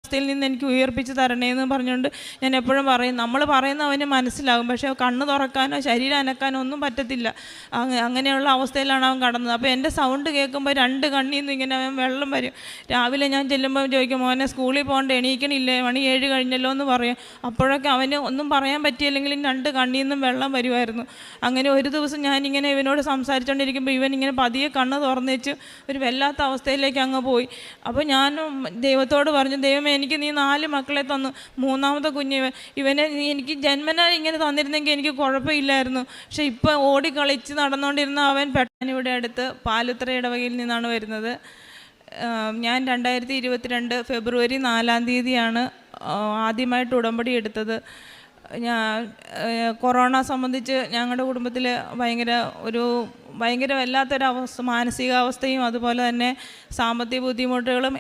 അവസ്ഥയിൽ നിന്ന് എനിക്ക് ഉയർപ്പിച്ച് തരണേന്ന് പറഞ്ഞുകൊണ്ട് ഞാൻ എപ്പോഴും പറയും. നമ്മൾ പറയുന്ന അവന് മനസ്സിലാകും, പക്ഷേ കണ്ണ് തുറക്കാനോ ശരീരം അനക്കാനോ ഒന്നും പറ്റത്തില്ല. അങ്ങനെയുള്ള അവസ്ഥയിലാണ് അവൻ കടന്നത്. അപ്പോൾ എൻ്റെ സൗണ്ട് കേൾക്കുമ്പോൾ 2 കണ്ണിൽ നിന്ന് ഇങ്ങനെ അവൻ വെള്ളം വരും. രാവിലെ ഞാൻ ചെല്ലുമ്പോൾ ചോദിക്കും, മോനെ സ്കൂളിൽ പോകണ്ട, എണീക്കണില്ലേ, മണി 7 കഴിഞ്ഞല്ലോ എന്ന് പറയും. അപ്പോഴൊക്കെ അവന് ഒന്നും പറയാൻ പറ്റിയില്ലെങ്കിലും 2 കണ്ണിൽ നിന്നും വെള്ളം വരുമായിരുന്നു. അങ്ങനെ ഒരു ദിവസം ഞാനിങ്ങനെ ഇവനോട് സംസാരിച്ചുകൊണ്ടിരിക്കുമ്പോൾ ഇവൻ ഇങ്ങനെ പതിയെ കണ്ണ് തുറന്നേച്ച് ഒരു വല്ലാത്ത അവസ്ഥയിലേക്ക് അങ്ങ് പോയി. അപ്പോൾ ഞാൻ ദൈവത്തോട് പറഞ്ഞു, ദൈവമേ എനിക്ക് നീ 4 മക്കളെ തന്നു, 3ാമത്തെ കുഞ്ഞ് ഇവനെ നീ എനിക്ക് ജന്മനാ ഇങ്ങനെ തന്നിരുന്നെങ്കിൽ എനിക്ക് കുഴപ്പമില്ലായിരുന്നു. പക്ഷെ ഇപ്പോൾ ഓടിക്കളിച്ച് നടന്നുകൊണ്ടിരുന്ന അവൻ പെട്ടെന്ന് ഇവിടെ അടുത്ത് പാലുത്തറ ഇടവകയിൽ നിന്നാണ് വരുന്നത്. ഞാൻ 2022 ഫെബ്രുവരി 4-ാം തീയതിയാണ് ആദ്യമായിട്ട് ഉടമ്പടി എടുത്തത്. ഞാൻ കൊറോണ സംബന്ധിച്ച് ഞങ്ങളുടെ കുടുംബത്തിൽ ഭയങ്കര വല്ലാത്തൊരവസ്ഥ, മാനസികാവസ്ഥയും അതുപോലെ തന്നെ സാമ്പത്തിക ബുദ്ധിമുട്ടുകളും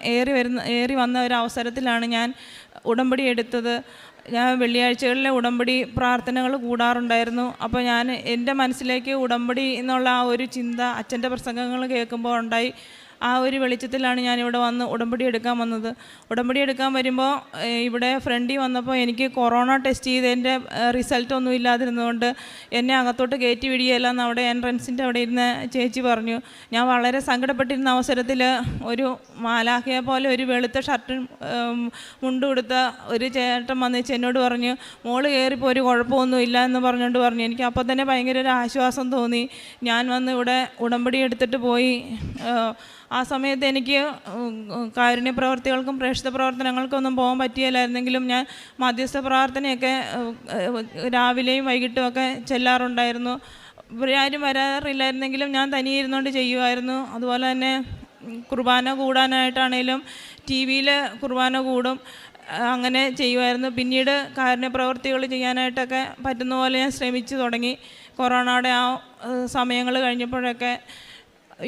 ഏറി വന്ന ഒരു അവസരത്തിലാണ് ഞാൻ ഉടമ്പടി എടുത്തത്. ഞാൻ വെള്ളിയാഴ്ചകളിലെ ഉടമ്പടി പ്രാർത്ഥനകൾ കൂടാറുണ്ടായിരുന്നു. അപ്പോൾ ഞാൻ എൻ്റെ മനസ്സിലേക്ക് ഉടമ്പടി എന്നുള്ള ആ ഒരു ചിന്ത അച്ഛൻ്റെ പ്രസംഗങ്ങൾ കേൾക്കുമ്പോൾ ഉണ്ടായി. ആ ഒരു വെളിച്ചത്തിലാണ് ഞാനിവിടെ വന്ന് ഉടമ്പടി എടുക്കാൻ വന്നത്. ഉടമ്പടി എടുക്കാൻ വരുമ്പോൾ ഇവിടെ ഫ്രണ്ടിൽ വന്നപ്പോൾ എനിക്ക് കൊറോണ ടെസ്റ്റ് ചെയ്തതിൻ്റെ റിസൾട്ടൊന്നും ഇല്ലാതിരുന്നതുകൊണ്ട് എന്നെ അകത്തോട്ട് കയറ്റി വിടുകയില്ല എന്ന് അവിടെ എൻട്രൻസിൻ്റെ അവിടെ ഇരുന്ന് ചേച്ചി പറഞ്ഞു. ഞാൻ വളരെ സങ്കടപ്പെട്ടിരുന്ന അവസരത്തിൽ ഒരു മാലാഖയെ പോലെ ഒരു വെളുത്ത ഷർട്ടും മുണ്ടും കൊടുത്ത ഒരു ചേട്ടൻ വന്നിച്ച് എന്നോട് പറഞ്ഞു, മോള് കയറിപ്പോൾ ഒരു കുഴപ്പമൊന്നും ഇല്ല എന്ന് പറഞ്ഞുകൊണ്ട് പറഞ്ഞു. എനിക്ക് അപ്പോൾ തന്നെ ഭയങ്കര ഒരു ആശ്വാസം തോന്നി. ഞാൻ വന്ന് ഇവിടെ ഉടമ്പടി എടുത്തിട്ട് പോയി. ആ സമയത്ത് എനിക്ക് കാരുണ്യ പ്രവർത്തികൾക്കും പ്രേക്ഷിത പ്രവർത്തനങ്ങൾക്കും ഒന്നും പോകാൻ പറ്റിയില്ലായിരുന്നെങ്കിലും ഞാൻ മധ്യസ്ഥ പ്രാർത്ഥനയൊക്കെ രാവിലെയും വൈകിട്ടും ഒക്കെ ചെല്ലാറുണ്ടായിരുന്നു. ആരും വരാറില്ലായിരുന്നെങ്കിലും ഞാൻ തനിയെ ഇരുന്നുകൊണ്ട് ചെയ്യുമായിരുന്നു. അതുപോലെ തന്നെ കുർബാന കൂടാനായിട്ടാണേലും ടി വിയിൽ കുർബാന കൂടും, അങ്ങനെ ചെയ്യുമായിരുന്നു. പിന്നീട് കാരുണ്യ പ്രവർത്തികൾ ചെയ്യാനായിട്ടൊക്കെ പറ്റുന്ന പോലെ ഞാൻ ശ്രമിച്ചു തുടങ്ങി. കൊറോണയുടെ ആ സമയങ്ങൾ കഴിഞ്ഞപ്പോഴൊക്കെ.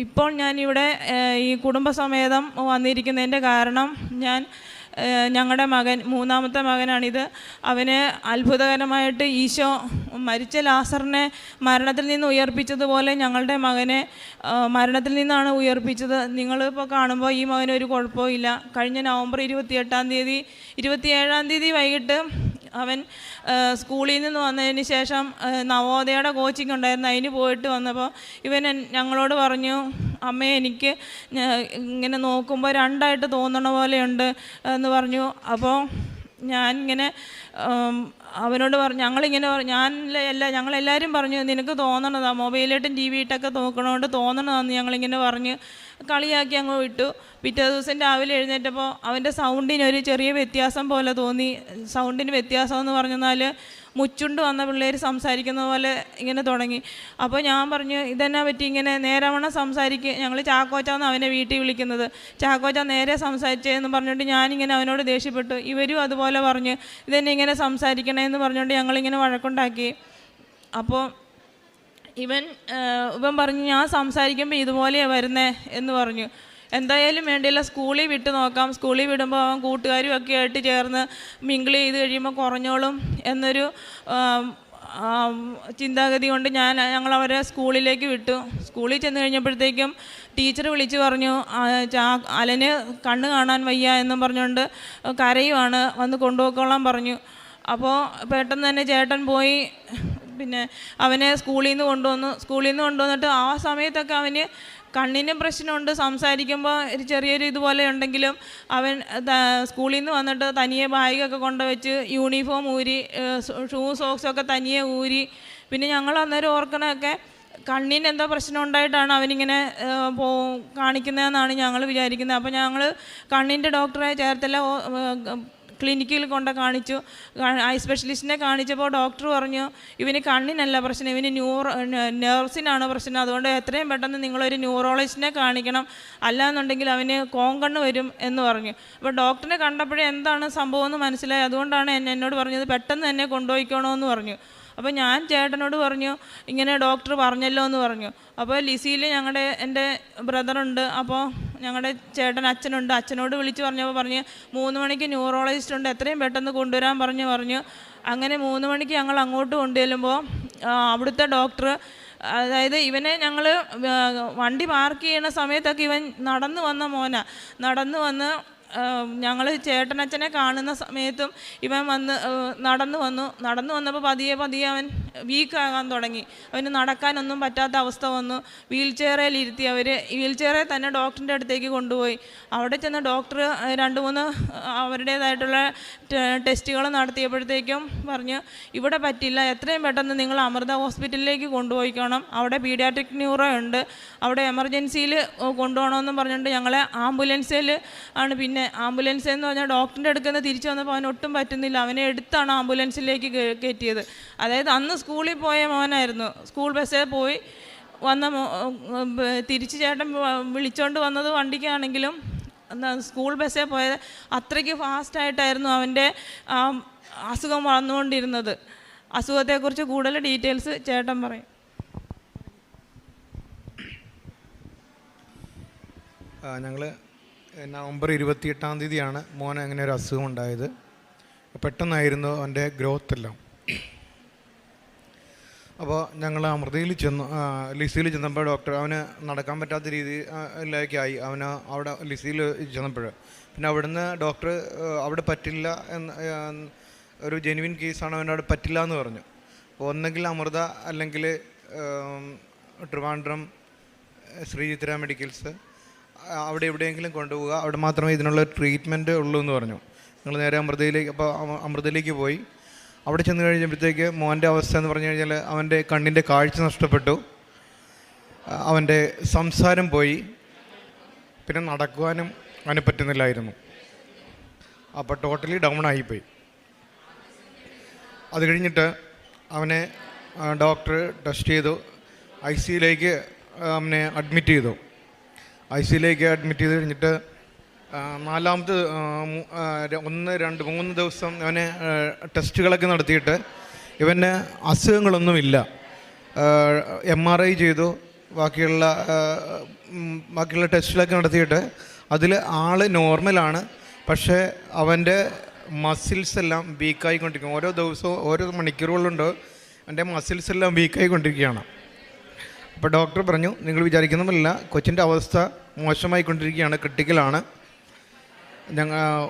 ഇപ്പോൾ ഞാനിവിടെ ഈ കുടുംബസമേതം വന്നിരിക്കുന്നതിൻ്റെ കാരണം ഞങ്ങളുടെ മകൻ, 3ാമത്തെ മകനാണിത്. അവന് അത്ഭുതകരമായിട്ട് ഈശോ മരിച്ച ലാസറിനെ മരണത്തിൽ നിന്ന് ഉയർപ്പിച്ചതുപോലെ ഞങ്ങളുടെ മകനെ മരണത്തിൽ നിന്നാണ് ഉയർപ്പിച്ചത്. നിങ്ങളിപ്പോൾ കാണുമ്പോൾ ഈ മകനൊരു കുഴപ്പവും ഇല്ല. കഴിഞ്ഞ നവംബർ 27-ാം തീയതി വൈകിട്ട് അവൻ സ്കൂളിൽ നിന്ന് വന്നതിന് ശേഷം നവോദയയുടെ കോച്ചിങ് ഉണ്ടായിരുന്നു, അതിന് പോയിട്ട് വന്നപ്പോൾ ഇവൻ ഞങ്ങളോട് പറഞ്ഞു, അമ്മേ എനിക്ക് ഇങ്ങനെ നോക്കുമ്പോൾ 2ആയിട്ട് തോന്നണ പോലെയുണ്ട് എന്ന് പറഞ്ഞു. അപ്പോൾ ഞാനിങ്ങനെ അവനോട് പറഞ്ഞു, ഞങ്ങളെല്ലാവരും പറഞ്ഞു നിനക്ക് തോന്നണതാ, മൊബൈലായിട്ടും ടി വി ഇട്ടൊക്കെ നോക്കണോണ്ട് തോന്നണതാന്ന് ഞങ്ങളിങ്ങനെ പറഞ്ഞ് കളിയാക്കി അങ്ങ് വിട്ടു. പിറ്റേ ദിവസം രാവിലെ എഴുന്നേറ്റപ്പോൾ അവൻ്റെ സൗണ്ടിനൊരു ചെറിയ വ്യത്യാസം പോലെ തോന്നി. സൗണ്ടിന് വ്യത്യാസം എന്ന് പറഞ്ഞാൽ മുച്ചുണ്ട് വന്ന പിള്ളേർ സംസാരിക്കുന്ന പോലെ ഇങ്ങനെ തുടങ്ങി. അപ്പോൾ ഞാൻ പറഞ്ഞു, ഇതെന്നാ പറ്റി ഇങ്ങനെ നേരവണ്ണം സംസാരിക്കുക, ഞങ്ങൾ ചാക്കോച്ചാന്ന് അവനെ വീട്ടിൽ വിളിക്കുന്നത്, ചാക്കോച്ച നേരെ സംസാരിച്ചതെന്ന് പറഞ്ഞുകൊണ്ട് ഞാനിങ്ങനെ അവനോട് ദേഷ്യപ്പെട്ടു. ഇവരും അതുപോലെ പറഞ്ഞു, ഇതെന്നെ ഇങ്ങനെ സംസാരിക്കണമെന്ന് പറഞ്ഞുകൊണ്ട് ഞങ്ങളിങ്ങനെ വഴക്കുണ്ടാക്കി. അപ്പോൾ ഇവൻ പറഞ്ഞു, ഞാൻ സംസാരിക്കുമ്പോൾ ഇതുപോലെയാണ് വരുന്നേ എന്ന് പറഞ്ഞു. എന്തായാലും വേണ്ടിയില്ല, സ്കൂളിൽ വിട്ട് നോക്കാം, സ്കൂളിൽ വിടുമ്പോൾ അവൻ കൂട്ടുകാരും ഒക്കെ ആയിട്ട് ചേർന്ന് മിങ്കിൾ ചെയ്ത് കഴിയുമ്പോൾ കുറഞ്ഞോളും എന്നൊരു ചിന്താഗതി കൊണ്ട് ഞങ്ങളവരെ സ്കൂളിലേക്ക് വിട്ടു. സ്കൂളിൽ ചെന്ന് കഴിഞ്ഞപ്പോഴത്തേക്കും ടീച്ചർ വിളിച്ച് പറഞ്ഞു, അലന് കണ്ണ് കാണാൻ വയ്യ എന്നും പറഞ്ഞുകൊണ്ട് കരയുവാണ്, വന്ന് കൊണ്ടുപോയിക്കോളാൻ പറഞ്ഞു. അപ്പോൾ പെട്ടെന്ന് തന്നെ ചേട്ടൻ പോയി പിന്നെ അവനെ സ്കൂളിൽ നിന്ന് കൊണ്ടുവന്നിട്ട് ആ സമയത്തൊക്കെ അവന് കണ്ണിന് പ്രശ്നമുണ്ട്. സംസാരിക്കുമ്പോൾ ഒരു ചെറിയൊരു ഇതുപോലെ ഉണ്ടെങ്കിലും അവൻ സ്കൂളിൽ നിന്ന് വന്നിട്ട് തനിയെ ബാഗൊക്കെ കൊണ്ടുവച്ച് യൂണിഫോം ഊരി, ഷൂ സോക്സൊക്കെ തനിയെ ഊരി. പിന്നെ ഞങ്ങൾ അന്നേരം ഓർക്കണമൊക്കെ കണ്ണിന് എന്തോ പ്രശ്നം ഉണ്ടായിട്ടാണ് അവനിങ്ങനെ കാണിക്കുന്നതെന്നാണ് ഞങ്ങൾ വിചാരിക്കുന്നത്. അപ്പോൾ ഞങ്ങൾ കണ്ണിൻ്റെ ഡോക്ടറെ ചേർത്തല ക്ലിനിക്കിൽ കൊണ്ട് കാണിച്ചു. ഐ സ്പെഷ്യലിസ്റ്റിനെ കാണിച്ചപ്പോൾ ഡോക്ടർ പറഞ്ഞു, ഇവന് കണ്ണിനല്ല പ്രശ്നം, ഇവന് നെർവ്സിനാണ് പ്രശ്നം, അതുകൊണ്ട് എത്രയും പെട്ടെന്ന് നിങ്ങളൊരു ന്യൂറോളജിസ്റ്റിനെ കാണിക്കണം, അല്ലാന്നുണ്ടെങ്കിൽ അവന് കോങ്കണ്ണ് വരും എന്ന് പറഞ്ഞു. അപ്പോൾ ഡോക്ടറിനെ കണ്ടപ്പോഴേ എന്താണ് സംഭവം എന്ന് മനസ്സിലായി. അതുകൊണ്ടാണ് എന്നോട് പറഞ്ഞത് പെട്ടെന്ന് തന്നെ കൊണ്ടുപോയിക്കണമെന്ന് പറഞ്ഞു. അപ്പോൾ ഞാൻ ചേട്ടനോട് പറഞ്ഞു, ഇങ്ങനെ ഡോക്ടർ പറഞ്ഞല്ലോ എന്ന് പറഞ്ഞു. അപ്പോൾ ലിസിയിൽ എൻ്റെ ബ്രദറുണ്ട്, അപ്പോൾ ഞങ്ങളുടെ ചേട്ടൻ അച്ഛനുണ്ട്, അച്ഛനോട് വിളിച്ച് പറഞ്ഞപ്പോൾ പറഞ്ഞ് 3 മണിക്ക് ന്യൂറോളജിസ്റ്റ് ഉണ്ട്, എത്രയും പെട്ടെന്ന് കൊണ്ടുവരാൻ പറഞ്ഞു. അങ്ങനെ 3 മണിക്ക് ഞങ്ങൾ അങ്ങോട്ട് കൊണ്ടുചെല്ലുമ്പോൾ അവിടുത്തെ ഡോക്ടർ, അതായത് ഇവനെ ഞങ്ങൾ വണ്ടി പാർക്ക് ചെയ്യുന്ന സമയത്തൊക്കെ ഇവൻ നടന്നു വന്ന ഞങ്ങൾ ചേട്ടനച്ഛനെ കാണുന്ന സമയത്തും ഇവൻ നടന്നു വന്നപ്പോൾ പതിയെ അവൻ വീക്കാകാൻ തുടങ്ങി. അവന് നടക്കാനൊന്നും പറ്റാത്ത അവസ്ഥ വന്നു. വീൽ ചെയറിലിരുത്തി. വീൽ ചെയറിൽ തന്നെ ഡോക്ടറിൻ്റെ അടുത്തേക്ക് കൊണ്ടുപോയി. അവിടെ ചെന്ന് ഡോക്ടർ 2-3 അവരുടേതായിട്ടുള്ള ടെസ്റ്റുകൾ നടത്തിയപ്പോഴത്തേക്കും പറഞ്ഞു, ഇവിടെ പറ്റില്ല, എത്രയും പെട്ടെന്ന് നിങ്ങൾ അമൃത ഹോസ്പിറ്റലിലേക്ക് കൊണ്ടുപോയിക്കണം, അവിടെ പീഡിയാട്രിക് ന്യൂറോ ഉണ്ട്, അവിടെ എമർജൻസിയിൽ കൊണ്ടുപോകണമെന്നും പറഞ്ഞുകൊണ്ട് ഞങ്ങളെ ആംബുലൻസിൽ ആണ്. പിന്നെ ആംബുലൻസ് എന്ന് പറഞ്ഞാൽ ഡോക്ടറിൻ്റെ അടുക്കൽ നിന്ന് തിരിച്ചു വന്നപ്പോൾ അവൻ ഒട്ടും പറ്റുന്നില്ല. അവനെ എടുത്താണ് ആംബുലൻസിലേക്ക് കയറ്റിയത്. അതായത് അന്ന് സ്കൂളിൽ പോയ മോനായിരുന്നു. സ്കൂൾ ബസ്സിൽ പോയി തിരിച്ച് ചേട്ടൻ വിളിച്ചുകൊണ്ട് വന്നത് വണ്ടിക്കാണെങ്കിലും സ്കൂൾ ബസ്സിൽ പോയത് അത്രയ്ക്ക് ഫാസ്റ്റായിട്ടായിരുന്നു അവൻ്റെ അസുഖം വന്നുകൊണ്ടിരുന്നത്. അസുഖത്തെക്കുറിച്ച് കൂടുതൽ ഡീറ്റെയിൽസ് ചേട്ടൻ പറയും. ഞങ്ങൾ നവംബർ 28 മോന് അങ്ങനെ ഒരു അസുഖം ഉണ്ടായത്. പെട്ടെന്നായിരുന്നു അവൻ്റെ ഗ്രോത്ത് എല്ലാം. അപ്പോൾ ഞങ്ങൾ അമൃതയിൽ ലിസിയിൽ ചെന്നപ്പോൾ ഡോക്ടർ അവന് നടക്കാൻ പറ്റാത്ത രീതിയിലേക്കായി. അവന് അവിടെ ലിസിയിൽ ചെന്നപ്പോൾ പിന്നെ അവിടുന്ന് ഡോക്ടർ അവിടെ പറ്റില്ല ഒരു ജെനുവിൻ കേസാണ്, അവൻ്റെ അവിടെ പറ്റില്ല എന്ന് പറഞ്ഞു. ഒന്നെങ്കിൽ അമൃത അല്ലെങ്കിൽ ട്രിവാൻഡ്രം ശ്രീചിത്ര മെഡിക്കൽസ് അവിടെ എവിടെയെങ്കിലും കൊണ്ടുപോവുക, അവിടെ മാത്രമേ ഇതിനുള്ള ട്രീറ്റ്മെൻറ്റ് ഉള്ളൂ എന്ന് പറഞ്ഞു. ഞങ്ങൾ നേരെ അമൃതയിലേക്ക് പോയി. അവിടെ ചെന്ന് കഴിഞ്ഞപ്പോഴത്തേക്ക് മോൻ്റെ അവസ്ഥ എന്ന് പറഞ്ഞു കഴിഞ്ഞാൽ അവൻ്റെ കണ്ണിൻ്റെ കാഴ്ച നഷ്ടപ്പെട്ടു, അവൻ്റെ സംസാരം പോയി, പിന്നെ നടക്കുവാനും അവന് പറ്റുന്നില്ലായിരുന്നു. അപ്പോൾ ടോട്ടലി ഡൗൺ ആയിപ്പോയി. അത് കഴിഞ്ഞിട്ട് അവനെ ഡോക്ടർ ടെസ്റ്റ് ചെയ്തു, ICUയിലേക്ക് അവനെ അഡ്മിറ്റ് ചെയ്തു. ICUയിലേക്ക് അഡ്മിറ്റ് ചെയ്ത് കഴിഞ്ഞിട്ട് 4-ാമത്തെ 1, 2, 3 ദിവസം അവന് ടെസ്റ്റുകളൊക്കെ നടത്തിയിട്ട് ഇവന് അസുഖങ്ങളൊന്നുമില്ല. MRI ചെയ്തു, ബാക്കിയുള്ള ടെസ്റ്റുകളൊക്കെ നടത്തിയിട്ട് അതിൽ ആൾ നോർമലാണ്. പക്ഷേ അവൻ്റെ മസിൽസ് എല്ലാം വീക്കായിക്കൊണ്ടിരിക്കും. ഓരോ ദിവസവും ഓരോ മണിക്കൂറുകളുണ്ട് എൻ്റെ മസിൽസ് എല്ലാം വീക്കായിക്കൊണ്ടിരിക്കുകയാണ്. അപ്പോൾ ഡോക്ടർ പറഞ്ഞു, നിങ്ങൾ വിചാരിക്കുന്നതല്ല, കൊച്ചിൻ്റെ അവസ്ഥ മോശമായിക്കൊണ്ടിരിക്കുകയാണ്, ക്രിട്ടിക്കലാണ്,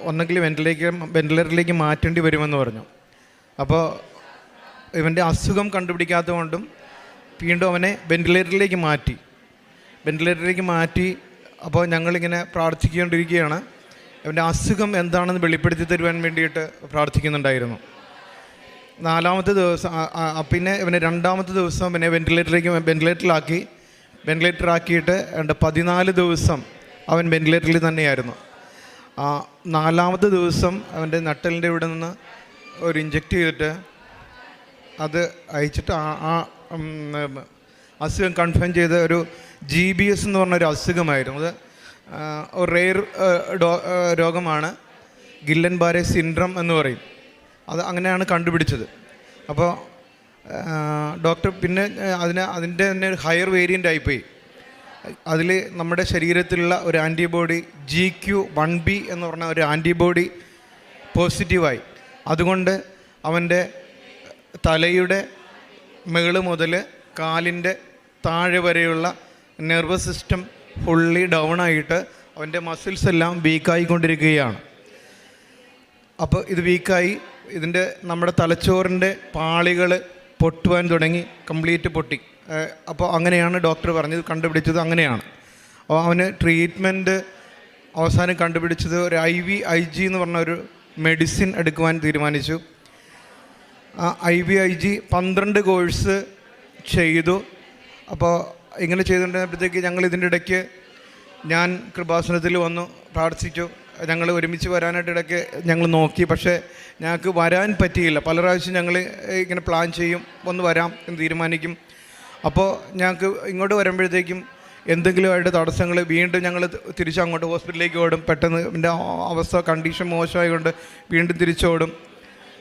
ഒന്നെങ്കിൽ വെന്റിലേറ്ററിലേക്ക് മാറ്റേണ്ടി വരുമെന്ന് പറഞ്ഞു. അപ്പോൾ ഇവൻ്റെ അസുഖം കണ്ടുപിടിക്കാത്തത് കൊണ്ടും വീണ്ടും അവനെ വെന്റിലേറ്ററിലേക്ക് മാറ്റി. അപ്പോൾ ഞങ്ങളിങ്ങനെ പ്രാർത്ഥിച്ചുകൊണ്ടിരിക്കുകയാണ്. അവൻ്റെ അസുഖം എന്താണെന്ന് വെളിപ്പെടുത്തി തരുവാൻ വേണ്ടിയിട്ട് പ്രാർത്ഥിക്കുന്നുണ്ടായിരുന്നു. 4-ാമത്തെ ദിവസം പിന്നെ ഇവനെ 2-ാമത്തെ ദിവസം പിന്നെ വെന്റിലേറ്ററിലാക്കിയിട്ട് 14 ദിവസം അവൻ വെന്റിലേറ്ററിൽ തന്നെയായിരുന്നു. 4-ാമത്തെ ദിവസം അവൻ്റെ നട്ടലിൻ്റെ ഇവിടെ നിന്ന് ഒരു ഇഞ്ചെക്റ്റ് ചെയ്തിട്ട് അത് അയച്ചിട്ട് അസുഖം കൺഫേം ചെയ്ത ഒരു GBS എന്ന് പറഞ്ഞൊരു അസുഖമായിരുന്നു. അത് ഒരു റെയർ രോഗമാണ്, ഗില്ലൻ ബാരെ സിൻഡ്രം എന്ന് പറയും. അത് അങ്ങനെയാണ് കണ്ടുപിടിച്ചത്. അപ്പോൾ ഡോക്ടർ പിന്നെ അതിൻ്റെ തന്നെ ഒരു ഹയർ വേരിയൻ്റ് ആയിപ്പോയി. അതിൽ നമ്മുടെ ശരീരത്തിലുള്ള ഒരു ആൻറ്റിബോഡി GQ1B എന്ന് പറഞ്ഞ ഒരു ആൻറ്റിബോഡി പോസിറ്റീവായി. അതുകൊണ്ട് അവൻ്റെ തലയുടെ മുകളിൽ മുതൽ കാലിൻ്റെ താഴെ വരെയുള്ള നെർവസ് സിസ്റ്റം ഫുള്ളി ഡൗൺ ആയിട്ട് അവൻ്റെ മസിൽസ് എല്ലാം വീക്കായിക്കൊണ്ടിരിക്കുകയാണ്. അപ്പോൾ ഇത് വീക്കായി ഇതിൻ്റെ നമ്മുടെ തലച്ചോറിൻ്റെ പാളികൾ പൊട്ടുവാൻ തുടങ്ങി, കംപ്ലീറ്റ് പൊട്ടി. അപ്പോൾ അങ്ങനെയാണ് ഡോക്ടർ പറഞ്ഞത്, കണ്ടുപിടിച്ചത് അങ്ങനെയാണ്. അപ്പോൾ അവന് ട്രീറ്റ്മെൻറ്റ് അവസാനം കണ്ടുപിടിച്ചത് ഒരു IVIG എന്ന് പറഞ്ഞ ഒരു മെഡിസിൻ എടുക്കുവാൻ തീരുമാനിച്ചു. ആ IVIG 12 കോഴ്സ് ചെയ്തു. അപ്പോൾ ഇങ്ങനെ ചെയ്തുകൊണ്ടിരുന്നപ്പോഴത്തേക്ക് ഞങ്ങൾ ഇതിൻ്റെ ഇടയ്ക്ക് ഞാൻ കൃപാസനത്തിൽ വന്നു പ്രാർത്ഥിച്ചു. ഞങ്ങൾ ഒരുമിച്ച് വരാനായിട്ട് ഇടയ്ക്ക് ഞങ്ങൾ നോക്കി, പക്ഷേ ഞങ്ങൾക്ക് വരാൻ പറ്റിയില്ല. പല പ്രാവശ്യം ഞങ്ങൾ ഇങ്ങനെ പ്ലാൻ ചെയ്യും, ഒന്ന് വരാം എന്ന് തീരുമാനിക്കും. അപ്പോൾ ഞങ്ങൾക്ക് ഇങ്ങോട്ട് വരുമ്പോഴത്തേക്കും എന്തെങ്കിലുമായിട്ട് തടസ്സങ്ങൾ, വീണ്ടും ഞങ്ങൾ തിരിച്ചങ്ങോട്ട് ഹോസ്പിറ്റലിലേക്ക് ഓടും. പെട്ടെന്ന് എൻ്റെ അവസ്ഥ കണ്ടീഷൻ മോശമായതുകൊണ്ട് വീണ്ടും തിരിച്ചോടും.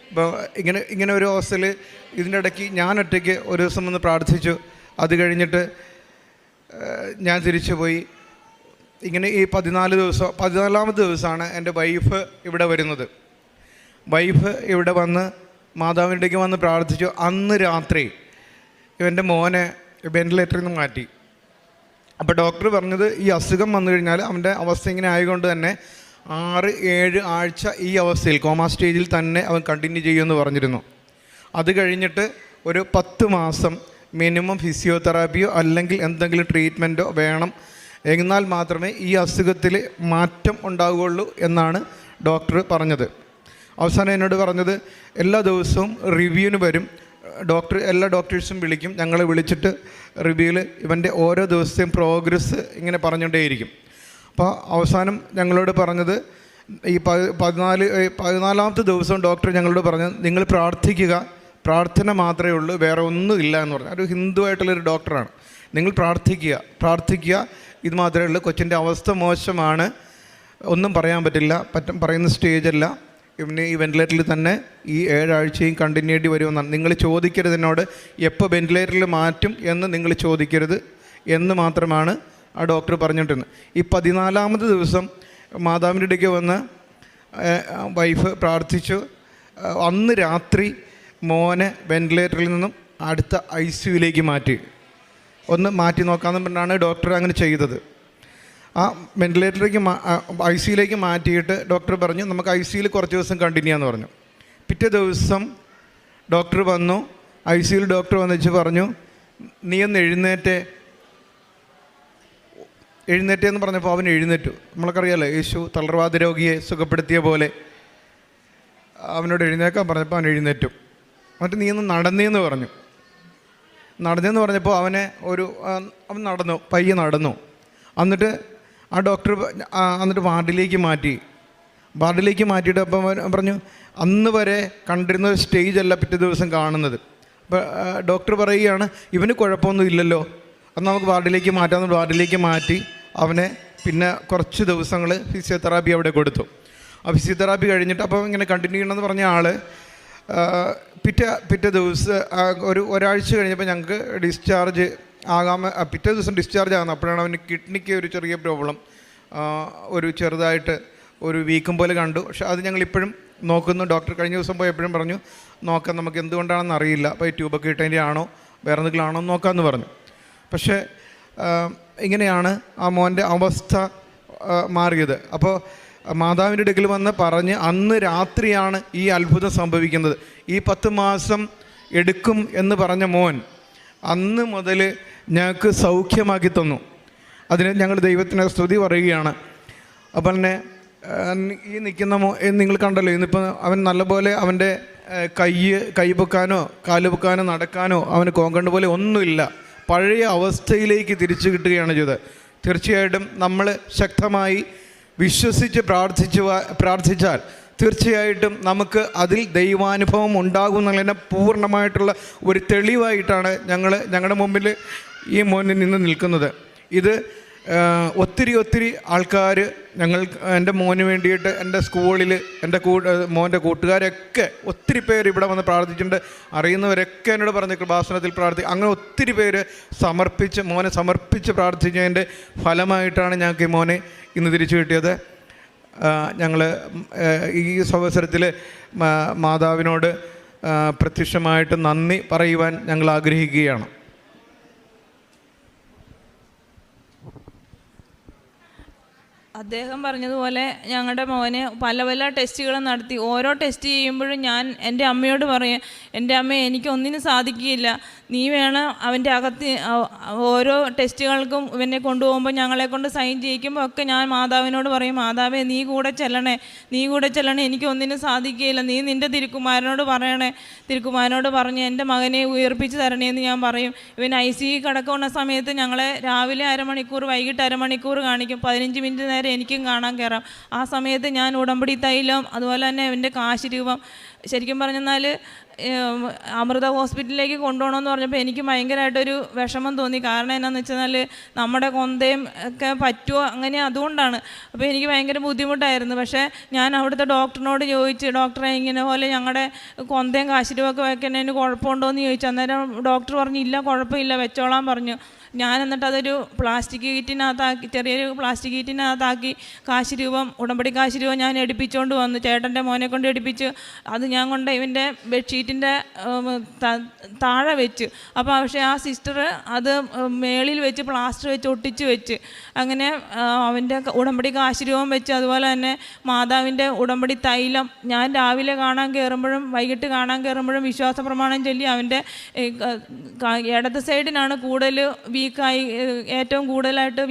അപ്പോൾ ഇങ്ങനെ ഒരു അവസ്ഥയിൽ ഇതിൻ്റെ ഇടയ്ക്ക് ഞാൻ ഒറ്റയ്ക്ക് ഒരു ദിവസം വന്ന് പ്രാർത്ഥിച്ചു. അത് കഴിഞ്ഞിട്ട് ഞാൻ തിരിച്ചു പോയി. ഇങ്ങനെ ഈ 14-ാമത്തെ ദിവസമാണ് എൻ്റെ വൈഫ് ഇവിടെ വരുന്നത്. വൈഫ് ഇവിടെ വന്ന് മാതാവിൻ്റെക്ക് വന്ന് പ്രാർത്ഥിച്ചു. അന്ന് രാത്രി ഇവൻ്റെ മോനെ വെന്റിലേറ്ററിൽ നിന്ന് മാറ്റി. അപ്പോൾ ഡോക്ടർ പറഞ്ഞത് ഈ അസുഖം വന്നു കഴിഞ്ഞാൽ അവൻ്റെ അവസ്ഥ ഇങ്ങനെ ആയതുകൊണ്ട് തന്നെ 6-7 ആഴ്ച ഈ അവസ്ഥയിൽ കോമാ സ്റ്റേജിൽ തന്നെ അവൻ കണ്ടിന്യൂ ചെയ്യുമെന്ന് പറഞ്ഞിരുന്നു. അത് കഴിഞ്ഞിട്ട് ഒരു 10 മാസം മിനിമം ഫിസിയോതെറാപ്പിയോ അല്ലെങ്കിൽ എന്തെങ്കിലും ട്രീറ്റ്മെൻറ്റോ വേണം, എന്നാൽ മാത്രമേ ഈ അസുഖത്തിൽ മാറ്റം ഉണ്ടാവുകയുള്ളൂ എന്നാണ് ഡോക്ടർ പറഞ്ഞത്. അവസാനം എന്നോട് പറഞ്ഞത് എല്ലാ ദിവസവും റിവ്യൂവിന് വരും എല്ലാ ഡോക്ടേഴ്സും വിളിക്കും, ഞങ്ങളെ വിളിച്ചിട്ട് റിവ്യൂവിൽ ഇവൻ്റെ ഓരോ ദിവസത്തെയും പ്രോഗ്രസ് ഇങ്ങനെ പറഞ്ഞുകൊണ്ടേയിരിക്കും. അപ്പോൾ അവസാനം ഞങ്ങളോട് പറഞ്ഞത് ഈ 14-ാമത്തെ ദിവസം ഡോക്ടർ ഞങ്ങളോട് പറഞ്ഞത് നിങ്ങൾ പ്രാർത്ഥിക്കുക, പ്രാർത്ഥന മാത്രമേ ഉള്ളൂ, വേറെ ഒന്നുമില്ല എന്ന് പറഞ്ഞു. ഒരു ഹിന്ദുവായിട്ടുള്ളൊരു ഡോക്ടറാണ്. നിങ്ങൾ പ്രാർത്ഥിക്കുക, ഇത് മാത്രമേ ഉള്ളൂ. കൊച്ചിൻ്റെ അവസ്ഥ മോശമാണ്, ഒന്നും പറയാൻ പറ്റില്ല, പറയുന്ന സ്റ്റേജല്ല, ഇവന് ഈ വെൻറ്റിലേറ്ററിൽ തന്നെ ഈ 7 ആഴ്ചയും കണ്ടിന്യൂ ചെയ്യേണ്ടി വരുമെന്നാണ്. നിങ്ങൾ ചോദിക്കരുത് എന്നോട് എപ്പോൾ വെൻറ്റിലേറ്ററിൽ മാറ്റും എന്ന് നിങ്ങൾ ചോദിക്കരുത് എന്ന് മാത്രമാണ് ആ ഡോക്ടർ പറഞ്ഞിട്ടിരുന്നത്. ഈ 14-ാമത്തെ ദിവസം മാതാവിൻ്റെ ഇടയ്ക്ക് വന്ന് വൈഫ് പ്രാർത്ഥിച്ചു. അന്ന് രാത്രി മോനെ വെൻറ്റിലേറ്ററിൽ നിന്നും അടുത്ത ICUവിലേക്ക് ഒന്ന് മാറ്റി നോക്കാമെന്ന് പറഞ്ഞാണ് ഡോക്ടർ അങ്ങനെ ചെയ്തത്. ആ വെൻറ്റിലേറ്ററിലേക്ക് ICUവിലേക്ക് മാറ്റിയിട്ട് ഡോക്ടർ പറഞ്ഞു നമുക്ക് ICUവിൽ കുറച്ച് ദിവസം കണ്ടിന്യൂ ചെയ്യാമെന്ന് പറഞ്ഞു. പിറ്റേ ദിവസം ഡോക്ടർ വന്നു. ICUവിൽ ഡോക്ടർ വന്നിച്ച് പറഞ്ഞു നീ ഒന്ന് എഴുന്നേറ്റെന്ന് പറഞ്ഞപ്പോൾ അവൻ എഴുന്നേറ്റു. നമ്മൾക്കറിയാമല്ലോ യേശു തളർവാദ രോഗിയെ സുഖപ്പെടുത്തിയ പോലെ അവനോട് എഴുന്നേക്കാൻ പറഞ്ഞപ്പോൾ അവൻ എഴുന്നേറ്റു. എന്നിട്ട് നീ ഒന്ന് നടന്നേന്ന് പറഞ്ഞു. നടന്നേന്ന് പറഞ്ഞപ്പോൾ അവൻ നടന്നു, പയ്യെ നടന്നു. എന്നിട്ട് ആ ഡോക്ടർ എന്നിട്ട് വാർഡിലേക്ക് മാറ്റിയിട്ട് അപ്പം പറഞ്ഞു അന്ന് വരെ കണ്ടിരുന്ന സ്റ്റേജല്ല പിറ്റേ ദിവസം കാണുന്നത്. അപ്പോൾ ഡോക്ടർ പറയുകയാണ് ഇവന് കുഴപ്പമൊന്നും ഇല്ലല്ലോ, അത് നമുക്ക് വാർഡിലേക്ക് മാറ്റാമെന്ന് വാർഡിലേക്ക് മാറ്റി അവനെ പിന്നെ കുറച്ച് ദിവസങ്ങൾ ഫിസിയോതെറാപ്പി അവിടെ കൊടുത്തു. ആ ഫിസിയോതെറാപ്പി കഴിഞ്ഞിട്ട് അപ്പോൾ ഇങ്ങനെ കണ്ടിന്യൂ ചെയ്യണമെന്ന് പറഞ്ഞ ആൾ പിറ്റേ ദിവസം ഒരാഴ്ച കഴിഞ്ഞപ്പോൾ ഞങ്ങൾക്ക് ഡിസ്ചാർജ് പിറ്റേ ദിവസം ഡിസ്ചാർജ് ആകുന്നത്. അപ്പോഴാണ് അവന് കിഡ്നിക്ക് ഒരു ചെറിയ പ്രോബ്ലം, ഒരു ചെറുതായിട്ട് ഒരു വീക്കം പോലെ കണ്ടു. പക്ഷെ അത് ഞങ്ങളിപ്പോഴും നോക്കുന്നു. ഡോക്ടർ കഴിഞ്ഞ ദിവസം പോയപ്പോഴും പറഞ്ഞു നോക്കാം, നമുക്ക് എന്തുകൊണ്ടാണെന്ന് അറിയില്ല, അപ്പോൾ ഈ ട്യൂബൊക്കെ ഇട്ടതിൻ്റെ ആണോ വേറെ എന്തെങ്കിലും ആണോ നോക്കാമെന്ന് പറഞ്ഞു. പക്ഷേ ഇങ്ങനെയാണ് ആ മോൻ്റെ അവസ്ഥ മാറിയത്. അപ്പോൾ മാതാവിൻ്റെ അടുക്കൽ വന്ന് പറഞ്ഞ് അന്ന് രാത്രിയാണ് ഈ അത്ഭുതം സംഭവിക്കുന്നത്. ഈ 10 മാസം എടുക്കും എന്ന് പറഞ്ഞ മോൻ അന്ന് മുതൽ ഞങ്ങൾക്ക് സൗഖ്യമാക്കി തന്നു. അതിന് ഞങ്ങൾ ദൈവത്തിന് സ്തുതി പറയുകയാണ്. അപ്പം തന്നെ ഈ നിൽക്കുന്ന നിങ്ങൾ കണ്ടല്ലോ, ഇന്നിപ്പോൾ അവൻ നല്ലപോലെ അവൻ്റെ കൈ പൊക്കാനോ കാല് പൊക്കാനോ നടക്കാനോ അവന് കോങ്കണ്ട് പോലെ ഒന്നുമില്ല. പഴയ അവസ്ഥയിലേക്ക് തിരിച്ചു കിട്ടുകയാണ് ചെയ്തത്. തീർച്ചയായിട്ടും നമ്മൾ ശക്തമായി വിശ്വസിച്ച് പ്രാർത്ഥിച്ചാൽ തീർച്ചയായിട്ടും നമുക്ക് അതിൽ ദൈവാനുഭവം ഉണ്ടാകുന്നതിന് പൂർണ്ണമായിട്ടുള്ള ഒരു തെളിവായിട്ടാണ് ഞങ്ങളുടെ മുമ്പിൽ ഈ മോനിൽ നിന്ന് നിൽക്കുന്നത്. ഇത് ഒത്തിരി ആൾക്കാർ എൻ്റെ മോന് വേണ്ടിയിട്ട് എൻ്റെ സ്കൂളിൽ എൻ്റെ മോൻ്റെ കൂട്ടുകാരൊക്കെ ഒത്തിരി പേര് ഇവിടെ വന്ന് പ്രാർത്ഥിച്ചിട്ടുണ്ട്. അറിയുന്നവരൊക്കെ എന്നോട് പറഞ്ഞ് കൃപാസനത്തിൽ അങ്ങനെ ഒത്തിരി പേര് മോനെ സമർപ്പിച്ച് പ്രാർത്ഥിച്ചതിൻ്റെ ഫലമായിട്ടാണ് ഞങ്ങൾക്ക് ഈ മോനെ ഇന്ന് തിരിച്ചു കിട്ടിയത്. ഞങ്ങൾ ഈ അവസരത്തിൽ മാതാവിനോട് പ്രത്യക്ഷമായിട്ട് നന്ദി പറയുവാൻ ഞങ്ങൾ ആഗ്രഹിക്കുകയാണ്. അദ്ദേഹം പറഞ്ഞതുപോലെ ഞങ്ങളുടെ മോന് പല ടെസ്റ്റുകളും നടത്തി. ഓരോ ടെസ്റ്റ് ചെയ്യുമ്പോഴും ഞാൻ എൻ്റെ അമ്മയോട് പറയും, എൻ്റെ അമ്മ എനിക്കൊന്നിനും സാധിക്കുകയില്ല, നീ വേണം അവൻ്റെ അകത്ത് ഓരോ ടെസ്റ്റുകൾക്കും ഇവനെ കൊണ്ടുപോകുമ്പോൾ ഞങ്ങളെ കൊണ്ട് സൈൻ ചെയ്യിക്കുമ്പോൾ ഒക്കെ ഞാൻ മാതാവിനോട് പറയും, മാതാവേ നീ കൂടെ ചെല്ലണേ, എനിക്കൊന്നിനും സാധിക്കുകയില്ല, നീ നിൻ്റെ തിരുക്കുമാരനോട് പറഞ്ഞ് എൻ്റെ മകനെ ഉയർപ്പിച്ച് തരണേന്ന് ഞാൻ പറയും. ഇവൻ ICU കിടക്കുന്ന സമയത്ത് ഞങ്ങളെ രാവിലെ അരമണിക്കൂർ വൈകിട്ട് അരമണിക്കൂർ കാണിക്കും. 15 മിനിറ്റ് നേരം എനിക്കും കാണാൻ കയറാം. ആ സമയത്ത് ഞാൻ ഉടമ്പടി തൈലം അതുപോലെ തന്നെ എൻ്റെ കാശ് രൂപം ശരിക്കും പറഞ്ഞെന്നാൽ അമൃത ഹോസ്പിറ്റലിലേക്ക് കൊണ്ടുപോകണമെന്ന് പറഞ്ഞപ്പോൾ എനിക്ക് ഭയങ്കരമായിട്ടൊരു വിഷമം തോന്നി. കാരണം എന്നാന്ന് വെച്ചാൽ നമ്മുടെ കൊന്തയും ഒക്കെ പറ്റുമോ അങ്ങനെ, അതുകൊണ്ടാണ്. അപ്പോൾ എനിക്ക് ഭയങ്കര ബുദ്ധിമുട്ടായിരുന്നു. പക്ഷേ ഞാൻ അവിടുത്തെ ഡോക്ടറിനോട് ചോദിച്ച്, ഡോക്ടറെ ഇങ്ങനെ പോലെ ഞങ്ങളുടെ കൊന്തയും കാശിരുവൊക്കെ വെക്കുന്നതിന് കുഴപ്പമുണ്ടോ എന്ന് ചോദിച്ചു. അന്നേരം ഡോക്ടർ പറഞ്ഞു ഇല്ല കുഴപ്പമില്ല വെച്ചോളാൻ പറഞ്ഞു. ഞാൻ എന്നിട്ട് അതൊരു പ്ലാസ്റ്റിക് കീറ്റിനകത്താക്കി, ചെറിയൊരു പ്ലാസ്റ്റിക് കീറ്റിനകത്താക്കി കാശ് രൂപം, ഉടമ്പടി കാശ് രൂപം ഞാൻ എടുപ്പിച്ചുകൊണ്ട് വന്നു. ചേട്ടൻ്റെ മോനെ കൊണ്ട് എടുപ്പിച്ച് അത് ഞാൻ കൊണ്ട് ഇവൻ്റെ ബെഡ്ഷീറ്റിൻ്റെ താഴെ വെച്ച്. അപ്പോൾ പക്ഷേ ആ സിസ്റ്റർ അത് മേളിൽ വെച്ച് പ്ലാസ്റ്റർ വെച്ച് ഒട്ടിച്ച് വെച്ച്. അങ്ങനെ അവൻ്റെ ഉടമ്പടി കാശ് രൂപം വെച്ച്, അതുപോലെ തന്നെ മാതാവിൻ്റെ ഉടമ്പടി തൈലം ഞാൻ രാവിലെ കാണാൻ കയറുമ്പോഴും വൈകിട്ട് കാണാൻ കയറുമ്പോഴും വിശ്വാസ പ്രമാണം ചൊല്ലി അവൻ്റെ ഇടത് സൈഡിനാണ് കൂടുതൽ വീക്കായി, ഏറ്റവും കൂടുതലായിട്ട്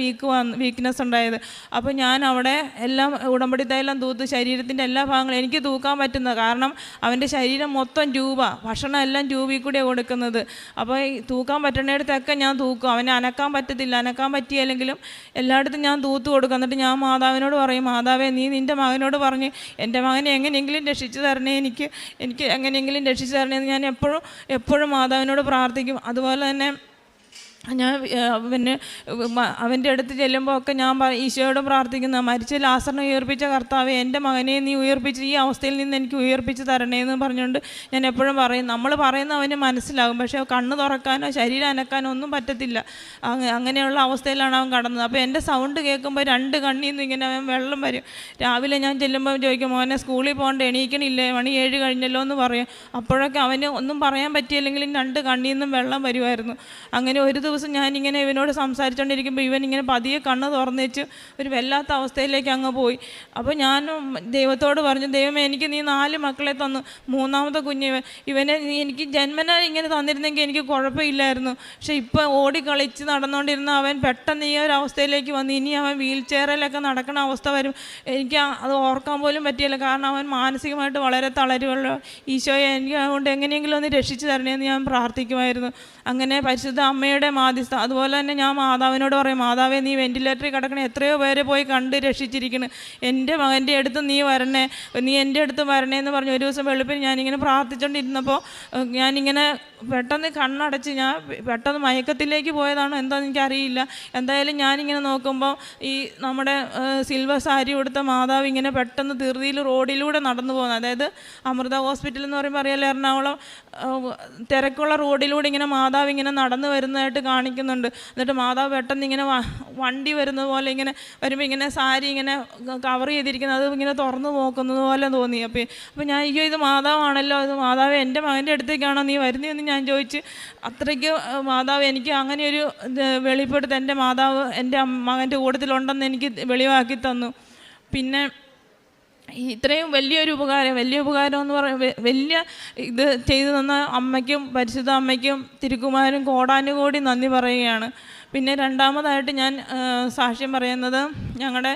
വീക്ക്നെസ് ഉണ്ടായത്. അപ്പോൾ ഞാൻ അവിടെ എല്ലാം ഉടമ്പടി തൈലം തൂത്ത് ശരീരത്തിൻ്റെ എല്ലാ ഭാഗങ്ങളും എനിക്ക് തൂക്കാൻ പറ്റുന്നത്. കാരണം അവൻ്റെ ശരീരം മൊത്തം ട്യൂബ, ഭക്ഷണം എല്ലാം ട്യൂബിൽ കൂടിയാണ് കൊടുക്കുന്നത്. അപ്പോൾ ഈ തൂക്കാൻ പറ്റുന്നിടത്തൊക്കെ ഞാൻ തൂക്കും. അവനെ അനക്കാൻ പറ്റത്തില്ല, അനക്കാൻ പറ്റിയില്ലെങ്കിലും എല്ലായിടത്തും ഞാൻ തൂത്ത് കൊടുക്കും. എന്നിട്ട് ഞാൻ മാതാവിനോട് പറയും, മാതാവേ നീ നിൻ്റെ മകനോട് പറഞ്ഞ് എൻ്റെ മകനെ എങ്ങനെയെങ്കിലും രക്ഷിച്ചു തരണേ, എനിക്ക് എങ്ങനെയെങ്കിലും രക്ഷിച്ചു തരണേ എന്ന് ഞാൻ എപ്പോഴും മാതാവിനോട് പ്രാർത്ഥിക്കും. അതുപോലെ തന്നെ ഞാൻ പിന്നെ അവൻ്റെ അടുത്ത് ചെല്ലുമ്പോൾ ഒക്കെ ഞാൻ ഈശോയോട് പ്രാർത്ഥിക്കുന്ന, മരിച്ച ലാസറിനെ ഉയർപ്പിച്ച കർത്താവേ, എൻ്റെ മകനെ നീ ഉയർപ്പിച്ച് ഈ അവസ്ഥയിൽ നിന്ന് എനിക്ക് ഉയർപ്പിച്ച് തരണേ എന്ന് പറഞ്ഞുകൊണ്ട് ഞാൻ എപ്പോഴും പറയും. നമ്മൾ പറയുന്ന അവന് മനസ്സിലാകും, പക്ഷേ കണ്ണ് തുറക്കാനോ ശരീരം അനക്കാനോ ഒന്നും പറ്റത്തില്ല. അങ്ങനെയുള്ള അവസ്ഥയിലാണ് അവൻ കടന്നത്. അപ്പോൾ എൻ്റെ സൗണ്ട് കേൾക്കുമ്പോൾ 2 കണ്ണിൽ നിന്ന് ഇങ്ങനെ അവൻ വെള്ളം വരും. രാവിലെ ഞാൻ ചെല്ലുമ്പോൾ ചോദിക്കും, മോനെ സ്കൂളിൽ പോകണ്ട, എണീക്കണില്ലേ, മണി 7 കഴിഞ്ഞല്ലോ എന്ന് പറയും. അപ്പോഴൊക്കെ അവന് ഒന്നും പറയാൻ പറ്റിയില്ലെങ്കിലും 2 കണ്ണിൽ നിന്നും വെള്ളം വരുമായിരുന്നു. അങ്ങനെ ഒരു ദിവസം ഞാനിങ്ങനെ ഇവനോട് സംസാരിച്ചുകൊണ്ടിരിക്കുമ്പോൾ ഇവൻ ഇങ്ങനെ പതിയെ കണ്ണ് തുറന്നു വെച്ച് ഒരു വല്ലാത്ത അവസ്ഥയിലേക്ക് അങ്ങ് പോയി. അപ്പോൾ ഞാൻ ദൈവത്തോട് പറഞ്ഞു, ദൈവമേ എനിക്ക് നീ 4 മക്കളെ തന്നു, 3ാമത്തെ കുഞ്ഞ് ഇവനെ നീ എനിക്ക് ജന്മനാ ഇങ്ങനെ തന്നിരുന്നെങ്കിൽ എനിക്ക് കുഴപ്പമില്ലായിരുന്നു. പക്ഷെ ഇപ്പോൾ ഓടിക്കളിച്ച് നടന്നുകൊണ്ടിരുന്ന അവൻ പെട്ടെന്ന് ഈ ഒരു അവസ്ഥയിലേക്ക് വന്നു. ഇനി അവൻ വീൽ ചെയറിലൊക്കെ നടക്കുന്ന അവസ്ഥ വരും. എനിക്ക് അത് ഓർക്കാൻ പോലും പറ്റിയില്ല. കാരണം അവൻ മാനസികമായിട്ട് വളരെ തളരുവല്ലോ. ഈശോയെ എനിക്ക് അതുകൊണ്ട് എങ്ങനെയെങ്കിലും ഒന്ന് രക്ഷിച്ചു തരണേന്ന് ഞാൻ പ്രാർത്ഥിക്കുമായിരുന്നു. അങ്ങനെ പരിശുദ്ധ അമ്മയുടെ മാധ്യസ്ഥ, അതുപോലെ തന്നെ ഞാൻ മാതാവിനോട് പറയും, മാതാവേ നീ വെൻറ്റിലേറ്ററിൽ കിടക്കണേ, എത്രയോ പേരെ പോയി കണ്ട് രക്ഷിച്ചിരിക്കുന്നു, എൻ്റെ മകൻ്റെ അടുത്ത് നീ വരണേ, നീ എൻ്റെ അടുത്ത് വരണേ എന്ന് പറഞ്ഞ് ഒരു ദിവസം വെളുപ്പിന് ഞാനിങ്ങനെ പ്രാർത്ഥിച്ചുകൊണ്ടിരുന്നപ്പോൾ ഞാനിങ്ങനെ പെട്ടെന്ന് കണ്ണടച്ച് ഞാൻ പെട്ടെന്ന് മയക്കത്തിലേക്ക് പോയതാണോ എന്താണെന്ന് എനിക്കറിയില്ല. എന്തായാലും ഞാനിങ്ങനെ നോക്കുമ്പോൾ ഈ നമ്മുടെ സിൽവർ സാരി കൊടുത്ത മാതാവ് ഇങ്ങനെ പെട്ടെന്ന് ധൃതിയിൽ റോഡിലൂടെ നടന്നു പോകുന്നത്, അതായത് അമൃത ഹോസ്പിറ്റൽ എന്ന് പറയുമ്പോൾ അറിയാലോ, എറണാകുളം തിരക്കുള്ള റോഡിലൂടെ ഇങ്ങനെ മാതാവ് ഇങ്ങനെ നടന്നു വരുന്നതായിട്ട് കാണിക്കുന്നുണ്ട്. എന്നിട്ട് മാതാവ് പെട്ടെന്ന് ഇങ്ങനെ വണ്ടി വരുന്നത് പോലെ ഇങ്ങനെ വരുമ്പോൾ ഇങ്ങനെ സാരി ഇങ്ങനെ കവർ ചെയ്തിരിക്കുന്നത് അത് ഇങ്ങനെ തുറന്നു നോക്കുന്നത് പോലെ തോന്നി. അപ്പോൾ ഞാൻ അയ്യോ ഇത് മാതാവാണല്ലോ, ഇത് മാതാവ് എൻ്റെ മകൻ്റെ അടുത്തേക്കാണോ നീ വരുന്നതെന്ന് ഞാൻ ചോദിച്ച്. അത്രയ്ക്ക് മാതാവ് എനിക്ക് അങ്ങനെയൊരു വെളിപ്പെടുത്തി എൻ്റെ മാതാവ് എൻ്റെ മകൻ്റെ കൂട്ടത്തിലുണ്ടെന്ന് എനിക്ക് വെളിവാക്കി തന്നു. പിന്നെ ഇത്രയും വലിയ ഉപകാരം എന്ന് പറയുമ്പോൾ വലിയ ഇത് ചെയ്തു തന്ന അമ്മയ്ക്കും പരിശുദ്ധ അമ്മയ്ക്കും തിരുക്കുമാരനും കോടാനുകോടി നന്ദി പറയുകയാണ്. പിന്നെ രണ്ടാമതായിട്ട് ഞാൻ സാക്ഷ്യം പറയുന്നത്, ഞങ്ങളുടെ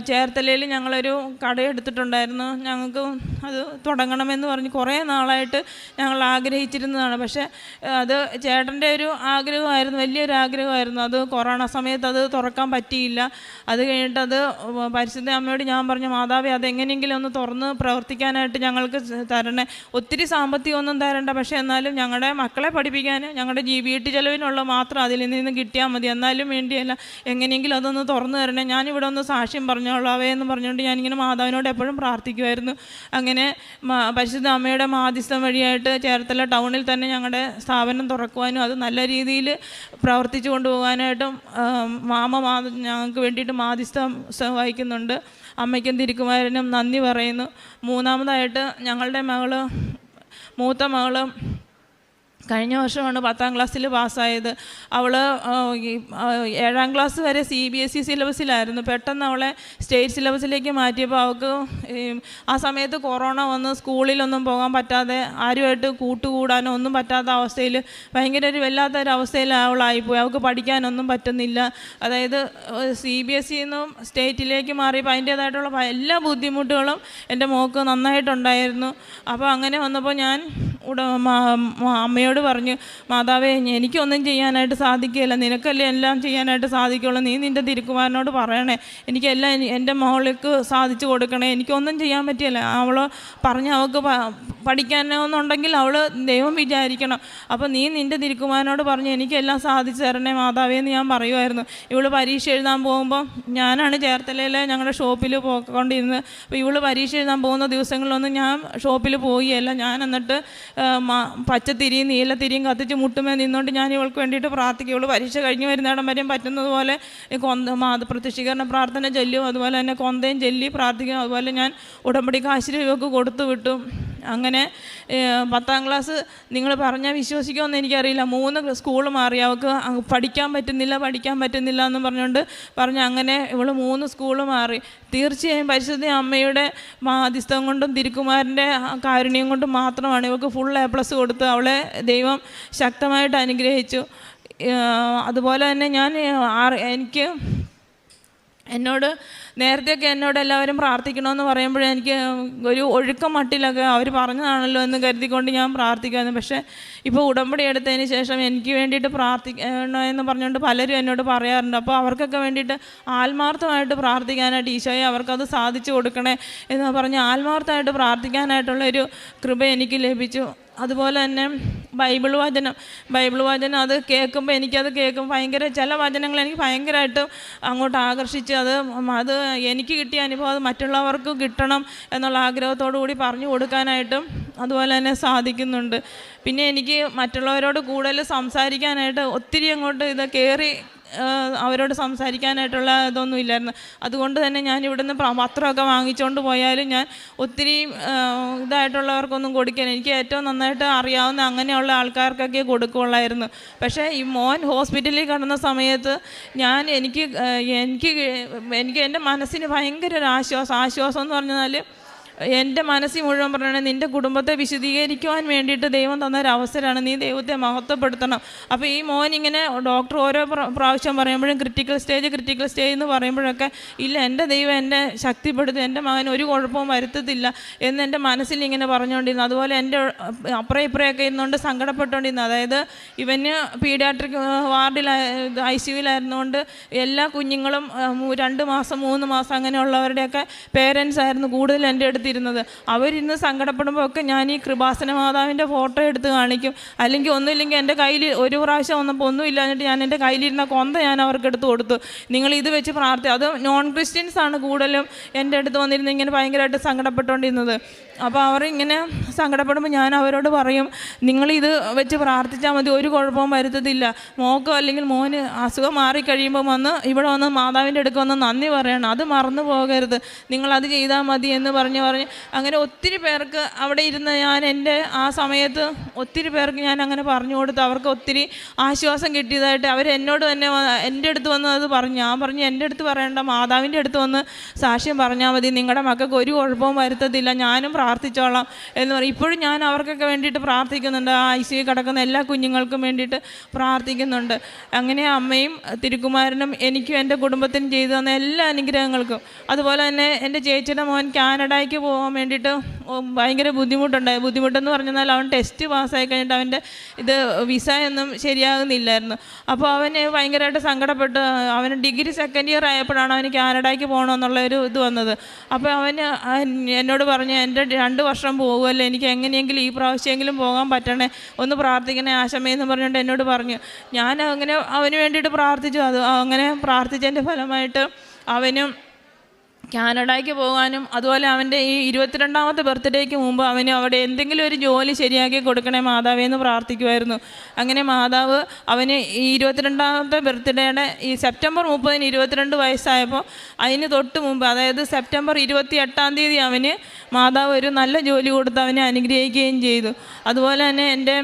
ചേർത്തലയിൽ ഞങ്ങളൊരു കടയെടുത്തിട്ടുണ്ടായിരുന്നു. ഞങ്ങൾക്ക് അത് തുടങ്ങണമെന്ന് പറഞ്ഞ് കുറേ നാളായിട്ട് ഞങ്ങൾ ആഗ്രഹിച്ചിരുന്നതാണ്. പക്ഷേ അത് ചേട്ടൻ്റെ ഒരു ആഗ്രഹമായിരുന്നു, വലിയൊരു ആഗ്രഹമായിരുന്നു. അത് കൊറോണ സമയത്ത് അത് തുറക്കാൻ പറ്റിയില്ല. അത് കഴിഞ്ഞിട്ട് അത് പരിശുദ്ധ അമ്മയോട് ഞാൻ പറഞ്ഞു, മാതാവേ അതെങ്ങനെയെങ്കിലും ഒന്ന് തുറന്ന് പ്രവർത്തിക്കാനായിട്ട് ഞങ്ങൾക്ക് തരണേ. ഒത്തിരി സാമ്പത്തികമൊന്നും തരണ്ട, പക്ഷേ എന്നാലും ഞങ്ങളുടെ മക്കളെ പഠിപ്പിക്കാൻ ഞങ്ങളുടെ വീട്ടു ചെലവിനുള്ള മാത്രം അതിൽ നിന്ന് കിട്ടിയാൽ മതി, എന്നാലും വേണ്ടിയല്ല, എങ്ങനെയെങ്കിലും അതൊന്ന് തുറന്നു തരണേ, ഞാനിവിടെ ഒന്ന് സാക്ഷ്യം പറഞ്ഞോളാവേ എന്ന് പറഞ്ഞുകൊണ്ട് ഞാനിങ്ങനെ മാതാവിനോട് എപ്പോഴും പ്രാർത്ഥിക്കുമായിരുന്നു. അങ്ങനെ പരിശുദ്ധ അമ്മയുടെ മാധ്യസ്ഥം വഴിയായിട്ട് ചേർത്തല ടൗണിൽ തന്നെ ഞങ്ങളുടെ സ്ഥാപനം തുറക്കുവാനും അത് നല്ല രീതിയിൽ പ്രവർത്തിച്ചു കൊണ്ടുപോകാനായിട്ടും ഞങ്ങൾക്ക് വേണ്ടിയിട്ട് മാധ്യസ്ഥം വഹിക്കുന്നുണ്ട്. അമ്മയ്ക്കും തിരുക്കുമാരനും നന്ദി പറയുന്നു. മൂന്നാമതായിട്ട് ഞങ്ങളുടെ മൂത്ത മകള് കഴിഞ്ഞ വർഷമാണ് 10ാം ക്ലാസ്സിൽ പാസ്സായത്. അവൾ 7ാം ക്ലാസ് വരെ CBSE സിലബസിലായിരുന്നു. പെട്ടെന്ന് അവളെ സ്റ്റേറ്റ് സിലബസിലേക്ക് മാറ്റിയപ്പോൾ അവൾക്ക് ആ സമയത്ത് കൊറോണ വന്ന് സ്കൂളിലൊന്നും പോകാൻ പറ്റാതെ ആരുമായിട്ട് കൂട്ടുകൂടാനോ ഒന്നും പറ്റാത്ത അവസ്ഥയിൽ ഭയങ്കര ഒരു വല്ലാത്തൊരു അവസ്ഥയിൽ അവളായിപ്പോയി. അവൾക്ക് പഠിക്കാനൊന്നും പറ്റുന്നില്ല. അതായത് CBSE നിന്നും സ്റ്റേറ്റിലേക്ക് മാറിയപ്പോൾ അതിൻ്റേതായിട്ടുള്ള എല്ലാ ബുദ്ധിമുട്ടുകളും എൻ്റെ മോൾക്ക് നന്നായിട്ടുണ്ടായിരുന്നു. അപ്പോൾ അങ്ങനെ വന്നപ്പോൾ ഞാൻ അമ്മയോട് പറഞ്ഞു, മാതാവേ എനിക്കൊന്നും ചെയ്യാനായിട്ട് സാധിക്കുകയില്ല, നിനക്കല്ലേ എല്ലാം ചെയ്യാനായിട്ട് സാധിക്കുള്ളൂ, നീ നിൻ്റെ തിരുക്കുമാരനോട് പറയണേ, എനിക്കെല്ലാം എൻ്റെ മോൾക്ക് സാധിച്ചു കൊടുക്കണേ, എനിക്കൊന്നും ചെയ്യാൻ പറ്റിയല്ല. അവൾ പറഞ്ഞ് അവൾക്ക് പഠിക്കാനോന്നുണ്ടെങ്കിൽ അവൾ ദൈവം വിചാരിക്കണം. അപ്പോൾ നീ നിൻ്റെ തിരുക്കുമാരനോട് പറഞ്ഞ് എനിക്കെല്ലാം സാധിച്ചു തരണേ മാതാവേ എന്ന് ഞാൻ പറയുമായിരുന്നു. ഇവൾ പരീക്ഷ എഴുതാൻ പോകുമ്പോൾ ഞാനാണ് ചേർത്തലയിലെ ഞങ്ങളുടെ ഷോപ്പിൽ പോയിക്കൊണ്ടിരുന്നത്. അപ്പോൾ ഇവൾ പരീക്ഷ എഴുതാൻ പോകുന്ന ദിവസങ്ങളിലൊന്നും ഞാൻ ഷോപ്പിൽ പോവുകയല്ല. ഞാൻ എന്നിട്ട് പച്ചത്തിരിയും നീലത്തിരിയും കത്തിച്ച് മുട്ടുമേ നിന്നുകൊണ്ട് ഞാൻ ഇവൾക്ക് വേണ്ടിയിട്ട് പ്രാർത്ഥിക്കും. ഇവൾ പരീക്ഷ കഴിഞ്ഞ് വരുന്നിടം വരെയും പറ്റുന്നത് പോലെ പ്രത്യക്ഷീകരണ പ്രാർത്ഥന ചൊല്ലും, അതുപോലെ തന്നെ കൊന്തയും ചൊല്ലി പ്രാർത്ഥിക്കും. അതുപോലെ ഞാൻ ഉടമ്പടി കാശിൽ ഇവർക്ക് കൊടുത്തു വിട്ടു. അങ്ങനെ 10ാം ക്ലാസ് നിങ്ങൾ പറഞ്ഞാൽ വിശ്വസിക്കുമെന്ന് എനിക്കറിയില്ല, 3 സ്കൂൾ മാറി. അവൾക്ക് പഠിക്കാൻ പറ്റുന്നില്ല എന്ന് പറഞ്ഞ് അങ്ങനെ ഇവൾ 3 സ്കൂൾ മാറി. തീർച്ചയായും പരിശുദ്ധ അമ്മയുടെ മാധ്യസ്ഥം കൊണ്ടും തിരുക്കുമാരൻ്റെ കാരുണ്യം കൊണ്ടും മാത്രമാണ് ഇവൾക്ക് ഫുൾ A+ കൊടുത്ത് അവളെ ദൈവം ശക്തമായിട്ട് അനുഗ്രഹിച്ചു. അതുപോലെ തന്നെ എന്നോട് നേരത്തെയൊക്കെ എല്ലാവരും പ്രാർത്ഥിക്കണമെന്ന് പറയുമ്പോഴേ എനിക്ക് ഒരു ഒഴുക്കം മട്ടിലൊക്കെ അവർ പറഞ്ഞതാണല്ലോ എന്ന് കരുതിക്കൊണ്ട് ഞാൻ പ്രാർത്ഥിക്കുമായിരുന്നു. പക്ഷേ ഇപ്പോൾ ഉടമ്പടി എടുത്തതിന് ശേഷം എനിക്ക് വേണ്ടിയിട്ട് പ്രാർത്ഥിക്കണമെന്ന് പറഞ്ഞുകൊണ്ട് പലരും എന്നോട് പറയാറുണ്ട്. അപ്പോൾ അവർക്കൊക്കെ വേണ്ടിയിട്ട് ആത്മാർത്ഥമായിട്ട് പ്രാർത്ഥിക്കാനായിട്ട് ഈശോയെ അവർക്കത് സാധിച്ചു കൊടുക്കണേ എന്ന് പറഞ്ഞ് ആത്മാർത്ഥമായിട്ട് പ്രാർത്ഥിക്കാനായിട്ടുള്ളൊരു കൃപ എനിക്ക് ലഭിച്ചു. അതുപോലെ തന്നെ ബൈബിൾ വചനം അത് കേൾക്കുമ്പോൾ എനിക്കത് ഭയങ്കര ചില വചനങ്ങൾ എനിക്ക് ഭയങ്കരമായിട്ട് അങ്ങോട്ട് ആകർഷിച്ച് അത് എനിക്ക് കിട്ടിയ അനുഭവം അത് മറ്റുള്ളവർക്ക് കിട്ടണം എന്നുള്ള ആഗ്രഹത്തോടു കൂടി പറഞ്ഞു കൊടുക്കാനായിട്ടും അതുപോലെ തന്നെ സാധിക്കുന്നുണ്ട്. പിന്നെ എനിക്ക് മറ്റുള്ളവരോട് കൂടുതൽ സംസാരിക്കാനായിട്ട് ഒത്തിരി അങ്ങോട്ട് ഇത് അവരോട് സംസാരിക്കാനായിട്ടുള്ള ഇതൊന്നും ഇല്ലായിരുന്നു. അതുകൊണ്ട് തന്നെ ഞാൻ ഇവിടുന്ന് പത്രമൊക്കെ വാങ്ങിച്ചുകൊണ്ട് പോയാലും ഞാൻ ഒത്തിരി ഇതായിട്ടുള്ളവർക്കൊന്നും കൊടുക്കാൻ എനിക്ക് ഏറ്റവും നന്നായിട്ട് അറിയാവുന്ന അങ്ങനെയുള്ള ആൾക്കാർക്കൊക്കെ കൊടുക്കുള്ളായിരുന്നു. പക്ഷേ ഈ മോൻ ഹോസ്പിറ്റലിൽ കിടന്ന സമയത്ത് എനിക്ക് എൻ്റെ മനസ്സിന് ഭയങ്കര ഒരു ആശ്വാസം എന്ന് പറഞ്ഞാൽ എൻ്റെ മനസ്സിൽ മുഴുവൻ പറഞ്ഞാൽ നിൻ്റെ കുടുംബത്തെ വിശദീകരിക്കുവാൻ വേണ്ടിയിട്ട് ദൈവം തന്നൊരു അവസരമാണ്, നീ ദൈവത്തെ മഹത്വപ്പെടുത്തണം. അപ്പോൾ ഈ മോൻ ഇങ്ങനെ ഡോക്ടർ ഓരോ പ്രാവശ്യം പറയുമ്പോഴും ക്രിട്ടിക്കൽ സ്റ്റേജ് എന്ന് പറയുമ്പോഴൊക്കെ ഇല്ല, എൻ്റെ ദൈവം എന്നെ ശക്തിപ്പെടുത്തും, എൻ്റെ മകൻ ഒരു കുഴപ്പവും വരുത്തത്തില്ല എന്ന് എൻ്റെ മനസ്സിൽ ഇങ്ങനെ പറഞ്ഞുകൊണ്ടിരുന്നു. അതുപോലെ എൻ്റെ അപ്പുറം ഇപ്പുറമൊക്കെ ഇരുന്നുകൊണ്ട് സങ്കടപ്പെട്ടുകൊണ്ടിരുന്നു. അതായത് ഇവന് പീഡിയാട്രിക് വാർഡിൽ ICUവിലായിരുന്നുകൊണ്ട് എല്ലാ കുഞ്ഞുങ്ങളും 2 മാസം 3 മാസം അങ്ങനെയുള്ളവരുടെയൊക്കെ പേരൻസ് ആയിരുന്നു കൂടുതൽ എൻ്റെ അടുത്ത് ഇരുന്നത്. അവരിന്ന് സങ്കടപ്പെടുമ്പോൾ ഒക്കെ ഞാൻ ഈ കൃപാസന മാതാവിൻ്റെ ഫോട്ടോ എടുത്ത് കാണിക്കും. അല്ലെങ്കിൽ ഒന്നുമില്ലെങ്കിൽ എൻ്റെ കയ്യിൽ ഒരു പ്രാവശ്യം വന്നപ്പോൾ ഒന്നും ഇല്ലാഞ്ഞിട്ട് ഞാൻ എൻ്റെ കയ്യിലിരുന്ന കൊന്ത ഞാൻ അവർക്ക് എടുത്ത് കൊടുത്തു. നിങ്ങൾ ഇത് വെച്ച് അത് നോൺ ക്രിസ്ത്യൻസ് ആണ് കൂടുതലും എൻ്റെ അടുത്ത് വന്നിരുന്ന് ഇങ്ങനെ ഭയങ്കരമായിട്ട് സങ്കടപ്പെട്ടുകൊണ്ടിരുന്നത്. അപ്പോൾ അവർ ഇങ്ങനെ സങ്കടപ്പെടുമ്പോൾ ഞാൻ അവരോട് പറയും, നിങ്ങളിത് വെച്ച് പ്രാർത്ഥിച്ചാൽ മതി, ഒരു കുഴപ്പവും വരുത്തത്തില്ല. മോക്കോ അല്ലെങ്കിൽ മോന് അസുഖം മാറിക്കഴിയുമ്പോൾ ഇവിടെ വന്ന് മാതാവിൻ്റെ അടുക്ക് വന്ന് നന്ദി പറയണം, അത് മറന്നു പോകരുത്, നിങ്ങളത് ചെയ്താൽ മതി എന്ന് പറഞ്ഞ് അങ്ങനെ ഒത്തിരി പേർക്ക് അവിടെ ഇരുന്ന് ഞാൻ എൻ്റെ ആ സമയത്ത് ഒത്തിരി പേർക്ക് ഞാൻ അങ്ങനെ പറഞ്ഞു കൊടുത്ത് അവർക്ക് ഒത്തിരി ആശ്വാസം കിട്ടിയതായിട്ട് അവരെന്നോട് തന്നെ എൻ്റെ അടുത്ത് വന്ന് അത് പറഞ്ഞു. ഞാൻ പറഞ്ഞു എൻ്റെ അടുത്ത് പറയേണ്ട, മാതാവിൻ്റെ അടുത്ത് വന്ന് സാക്ഷ്യം പറഞ്ഞാൽ മതി, നിങ്ങളുടെ മക്കൾക്ക് ഒരു കുഴപ്പവും വരുത്തത്തില്ല, ഞാനും പ്രാർത്ഥിച്ചോളാം എന്ന് പറയും. ഇപ്പോഴും ഞാൻ അവർക്കൊക്കെ വേണ്ടിയിട്ട് പ്രാർത്ഥിക്കുന്നുണ്ട്. ICU കിടക്കുന്ന എല്ലാ കുഞ്ഞുങ്ങൾക്കും വേണ്ടിയിട്ട് പ്രാർത്ഥിക്കുന്നുണ്ട്. അങ്ങനെ അമ്മയും തിരുക്കുമാരനും എനിക്കും എൻ്റെ കുടുംബത്തിനും ചെയ്തു തന്ന എല്ലാ അനുഗ്രഹങ്ങൾക്കും. അതുപോലെ തന്നെ എൻ്റെ ചേച്ചിയുടെ മോൻ കാനഡയ്ക്ക് പോകാൻ വേണ്ടിയിട്ട് ഭയങ്കര ബുദ്ധിമുട്ടെന്ന് പറഞ്ഞാൽ അവൻ ടെസ്റ്റ് പാസ്സായി കഴിഞ്ഞിട്ട് അവൻ്റെ വിസ ഒന്നും ശരിയാകുന്നില്ലായിരുന്നു. അപ്പോൾ അവന് ഭയങ്കരമായിട്ട് സങ്കടപ്പെട്ട് അവന് ഡിഗ്രി 2nd ഇയർ ആയപ്പോഴാണ് അവന് കാനഡയ്ക്ക് പോകണമെന്നുള്ളൊരു ഇത് വന്നത്. അപ്പോൾ അവന് എന്നോട് പറഞ്ഞു, എൻ്റെ 2 വർഷം പോകുമല്ലോ, എനിക്ക് എങ്ങനെയെങ്കിലും ഈ പ്രാവശ്യമെങ്കിലും പോകാൻ പറ്റണേ, ഒന്ന് പ്രാർത്ഥിക്കണേ ആശമയെന്ന് പറഞ്ഞുകൊണ്ട് എന്നോട് പറഞ്ഞു. ഞാൻ അങ്ങനെ അവന് വേണ്ടിയിട്ട് പ്രാർത്ഥിച്ചു. അങ്ങനെ പ്രാർത്ഥിച്ചതിൻ്റെ ഫലമായിട്ട് അവനും കാനഡയ്ക്ക് പോകാനും അതുപോലെ അവൻ്റെ ഈ 22ാമത്തെ ബർത്ത്ഡേക്ക് മുമ്പ് അവന് അവിടെ എന്തെങ്കിലും ഒരു ജോലി ശരിയാക്കി കൊടുക്കണേ മാതാവേന്ന് പ്രാർത്ഥിക്കുമായിരുന്നു. അങ്ങനെ മാതാവ് അവന് ഈ 22ാമത്തെ ബർത്ത്ഡേയുടെ ഈ സെപ്റ്റംബർ 30-ന് 22 വയസ്സായപ്പോൾ അതിന് തൊട്ട് മുമ്പ്, അതായത് സെപ്റ്റംബർ 28-ാം തീയതി അവന് മാതാവ് ഒരു നല്ല ജോലി കൊടുത്ത് അവനെ അനുഗ്രഹിക്കുകയും ചെയ്തു. അതുപോലെ തന്നെ എൻ്റെ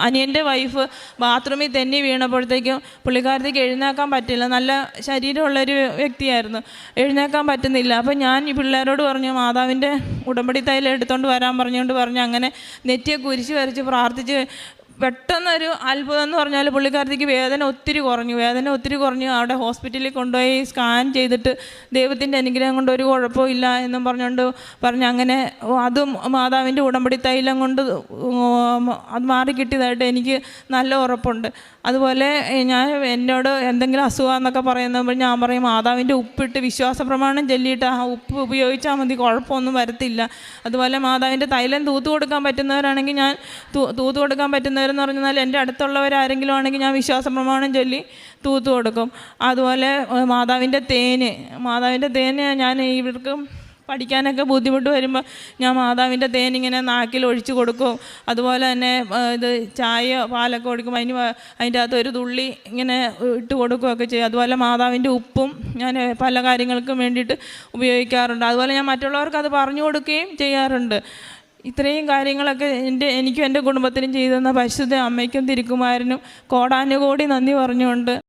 അനിയൻ്റെ വൈഫ് ബാത്റൂമിൽ തെന്നി വീണപ്പോഴത്തേക്കും പുള്ളിക്കാരത്തേക്ക് എഴുന്നേക്കാൻ പറ്റില്ല, നല്ല ശരീരമുള്ളൊരു വ്യക്തിയായിരുന്നു, എഴുന്നേക്കാൻ പറ്റുന്നില്ല. അപ്പം ഞാൻ ഈ പിള്ളേരോട് പറഞ്ഞു, മാതാവിൻ്റെ ഉടമ്പടി തൈലം എടുത്തുകൊണ്ട് വരാൻ പറഞ്ഞു. അങ്ങനെ നെറ്റിയെ കുരിശ് വരച്ച് പ്രാർത്ഥിച്ച് പെട്ടെന്നൊരു അത്ഭുതം എന്ന് പറഞ്ഞാൽ പുള്ളിക്കാരത്തേക്ക് വേദന ഒത്തിരി കുറഞ്ഞു. അവിടെ ഹോസ്പിറ്റലിൽ കൊണ്ടുപോയി സ്കാൻ ചെയ്തിട്ട് ദൈവത്തിൻ്റെ അനുഗ്രഹം കൊണ്ട് ഒരു കുഴപ്പവും ഇല്ല എന്നും പറഞ്ഞ് അങ്ങനെ അതും മാതാവിൻ്റെ ഉടമ്പടി തൈലം കൊണ്ട് അത് മാറിക്കിട്ടിയതായിട്ട് എനിക്ക് നല്ല ഉറപ്പുണ്ട്. അതുപോലെ ഞാൻ എന്നോട് എന്തെങ്കിലും അസുഖമെന്നൊക്കെ പറയുമ്പോൾ ഞാൻ പറയും മാതാവിൻ്റെ ഉപ്പിട്ട് വിശ്വാസ പ്രമാണം ചൊല്ലിയിട്ട് ആ ഉപ്പ് ഉപയോഗിച്ചാൽ മതി, കുഴപ്പമൊന്നും വരത്തില്ല. അതുപോലെ മാതാവിൻ്റെ തൈലം തൂത്ത് കൊടുക്കാൻ പറ്റുന്നവരാണെങ്കിൽ ഞാൻ തൂത്ത് കൊടുക്കാൻ പറ്റുന്നവരെന്ന് പറഞ്ഞാൽ എൻ്റെ അടുത്തുള്ളവരാരെങ്കിലും ആണെങ്കിൽ ഞാൻ വിശ്വാസ പ്രമാണം ചൊല്ലി തൂത്ത് കൊടുക്കും. അതുപോലെ മാതാവിൻ്റെ തേന് ഞാൻ ഇവർക്ക് പഠിക്കാനൊക്കെ ബുദ്ധിമുട്ട് വരുമ്പോൾ ഞാൻ മാതാവിൻ്റെ തേനിങ്ങനെ നാക്കിൽ ഒഴിച്ച് കൊടുക്കും. അതുപോലെ തന്നെ ഇത് ചായ പാലൊക്കെ കൊടുക്കുമ്പോൾ അതിൻ്റെ അകത്ത് ഒരു തുള്ളി ഇങ്ങനെ ഇട്ട് കൊടുക്കുകയൊക്കെ ചെയ്യും. അതുപോലെ മാതാവിൻ്റെ ഉപ്പും ഞാൻ പല കാര്യങ്ങൾക്കും വേണ്ടിയിട്ട് ഉപയോഗിക്കാറുണ്ട്. അതുപോലെ ഞാൻ മറ്റുള്ളവർക്ക് അത് പറഞ്ഞു കൊടുക്കുകയും ചെയ്യാറുണ്ട്. ഇത്രയും കാര്യങ്ങളൊക്കെ എനിക്കും എൻ്റെ കുടുംബത്തിനും ചെയ്തു തന്ന പരിശുദ്ധ അമ്മയ്ക്കും തിരുക്കുമാരനും കോടാനുകോടി നന്ദി പറഞ്ഞുകൊണ്ട്